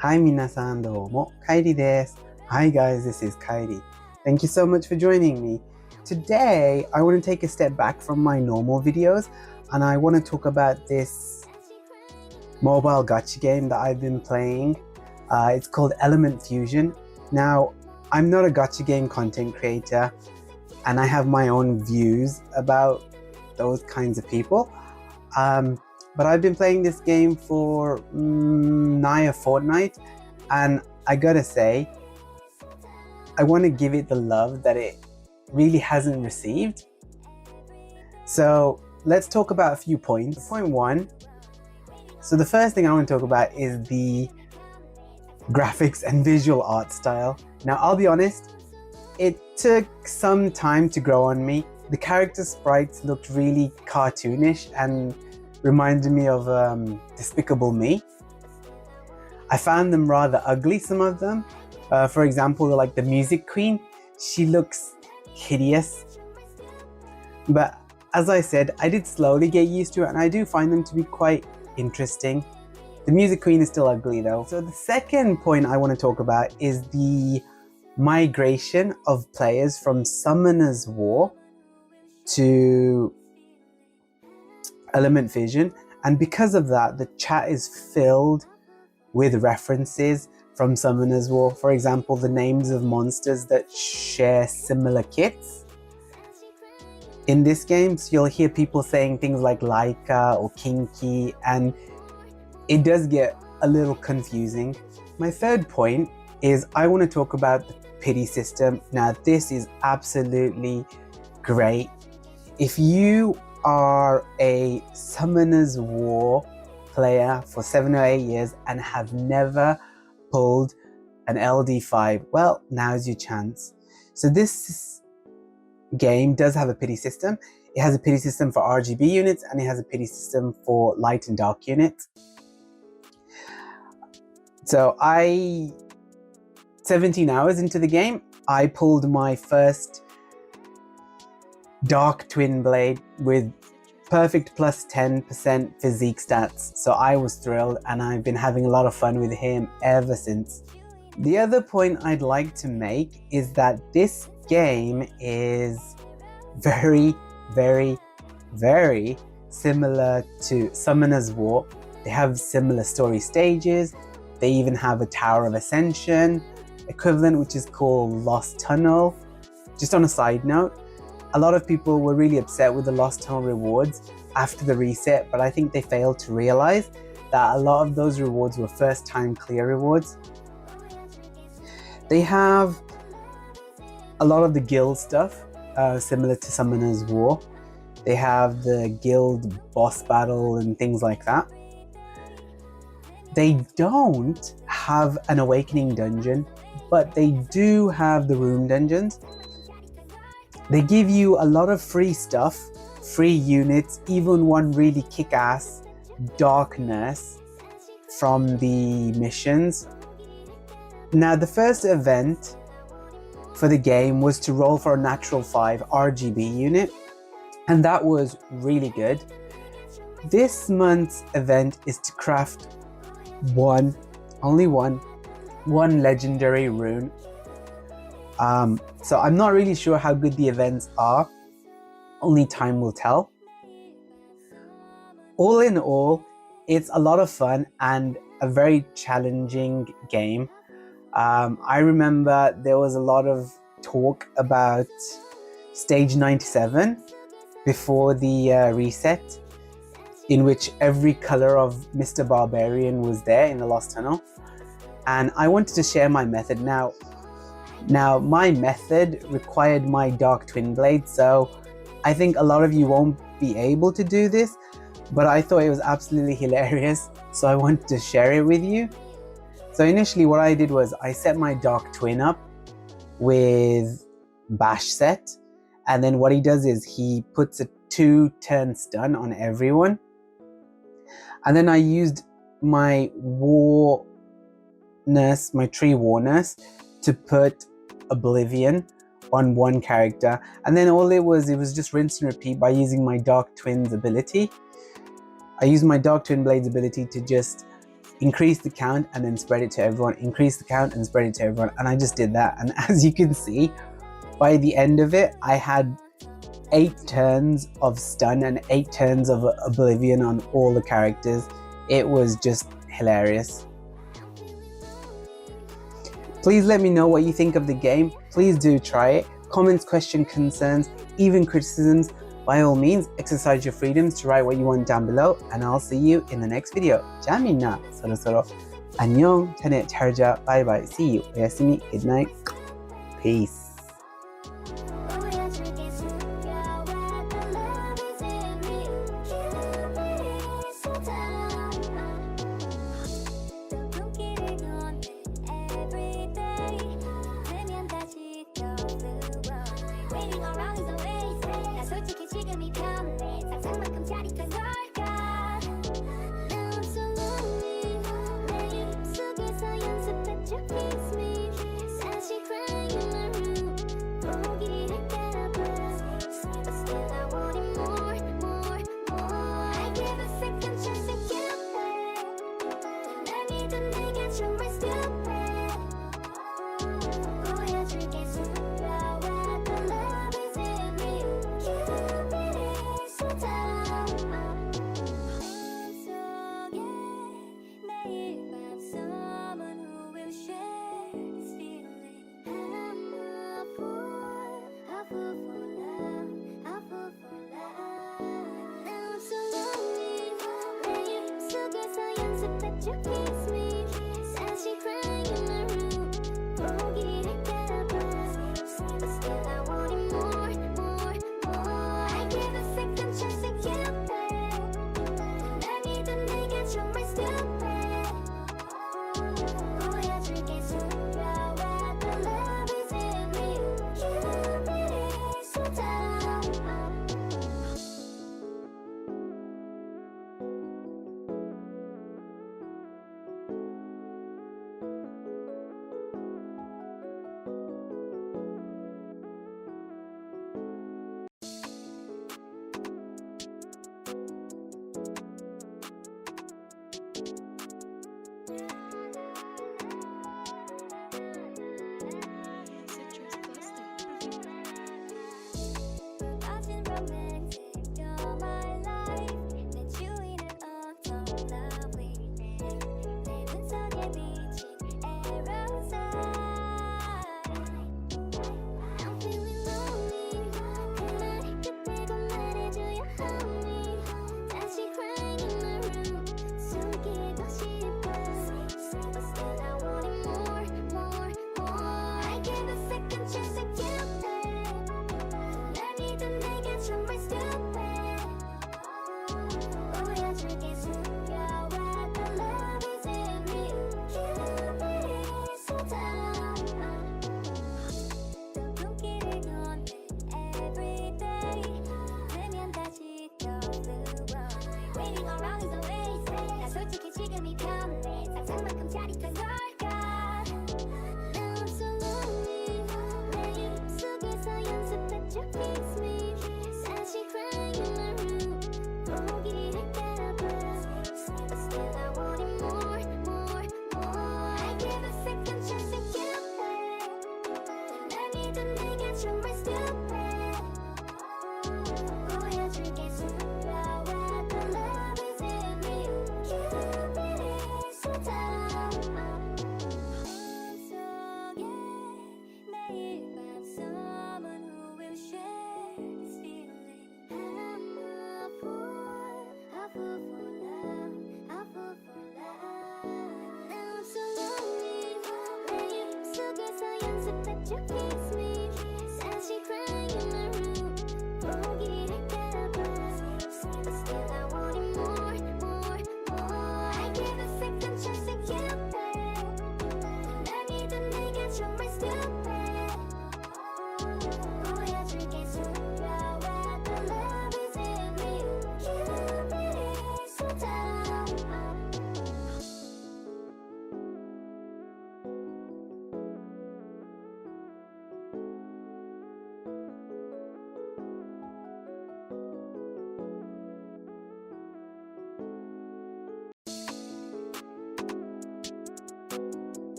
Hi minasan domo, Kairi desu. Hi guys, this is Kairi. Thank you so much for joining me. Today, I want to take a step back from my normal videos and I want to talk about this mobile gacha game that I've been playing. It's called Element Fusion. Now, I'm not a gacha game content creator and I have my own views about those kinds of people. But I've been playing this game for nigh a fortnight, and I gotta say, I want to give it the love that it really hasn't received. So let's talk about a few points. Point one, so the first thing I want to talk about is the graphics and visual art style. Now, I'll be honest, it took some time to grow on me. The character sprites looked really cartoonish and reminded me of Despicable Me. I found them rather ugly, some of them. For example, like the music queen, she looks hideous. But as I said, I did slowly get used to it and I do find them to be quite interesting. The music queen is still ugly though. So the second point I want to talk about is the migration of players from Summoner's War to Element Fusion, and because of that, the chat is filled with references from Summoner's War. For example, the names of monsters that share similar kits. In this game, so you'll hear people saying things like Laika or Kinky, and it does get a little confusing. My third point is I want to talk about the pity system. Now, this is absolutely great. If you are a Summoner's War player for 7 or 8 years and have never pulled an LD5, well, now's your chance. So this game does have a pity system. It has a pity system for RGB units and it has a pity system for light and dark units. So 17 hours into the game, I pulled my first Dark Twin Blade with perfect plus 10% physique stats. So I was thrilled and I've been having a lot of fun with him ever since. The other point I'd like to make is that this game is very, very, very similar to Summoner's War. They have similar story stages. They even have a Tower of Ascension equivalent, which is called Lost Tunnel. Just on a side note, a lot of people were really upset with the Lost Tunnel rewards after the reset, but I think they failed to realize that a lot of those rewards were first time clear rewards. They have a lot of the guild stuff, similar to Summoner's War. They have the guild boss battle and things like that. They don't have an awakening dungeon, but they do have the room dungeons. They give you a lot of free stuff, free units, even one really kick-ass darkness from the missions. Now, the first event for the game was to roll for a natural 5 RGB unit, and that was really good. This month's event is to craft only one legendary rune. So I'm not really sure how good the events are. Only time will tell. All in all, it's a lot of fun and a very challenging game. I remember there was a lot of talk about stage 97 before the reset, in which every color of Mr. Barbarian was there in the Lost Tunnel. And I wanted to share my method. Now my method required my Dark Twin Blade, so I think a lot of you won't be able to do this, but I thought it was absolutely hilarious, so I wanted to share it with you. So initially what I did was I set my Dark Twin up with Bash set, and then what he does is he puts a 2-turn stun on everyone. And then I used my War Nurse, my Tree War Nurse, to put Oblivion on one character, and then all it was just rinse and repeat by using my Dark Twin's ability. I used my Dark Twin Blade's ability to just increase the count and then spread it to everyone, increase the count and spread it to everyone. And I just did that. And as you can see, by the end of it, I had 8 turns of stun and 8 turns of oblivion on all the characters. It was just hilarious. Please let me know what you think of the game. Please do try it. Comments, questions, concerns, even criticisms. By all means, exercise your freedoms to write what you want down below, and I'll see you in the next video. 자, 민나, 서로서로 안녕, 자네 잘 자, bye bye, see you, 오야스미, good night, peace.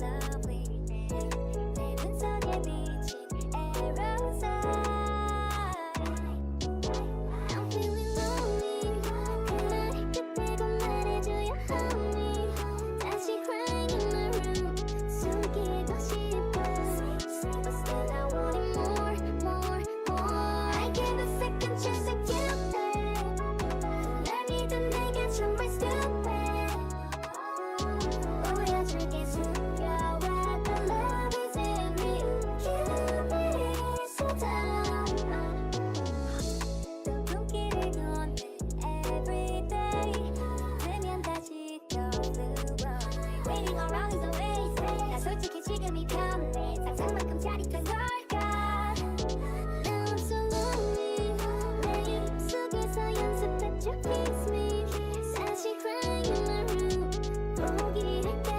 lovely 내 눈속에 비친 arrows I'm feeling lonely 그 말 끝에 꼭 말해줘요 honey 다시 crying in my room 숨기고 싶어 But still I want it more, more, more I give a second chance to Cupid 날 믿은 내게 정말 stupid 보여줄게 숨겨왔던 love isn't real Cupid is so dumb 또 눈길을 건네 everyday 되면 다시 떠오르고 Waiting around is a waste 나 솔직히 지금이 편해 상상만큼 짜릿한 걸까 Now I'm so lonely 내 입속에서 연습했죠 kiss me 다시 crying in my room 포기할게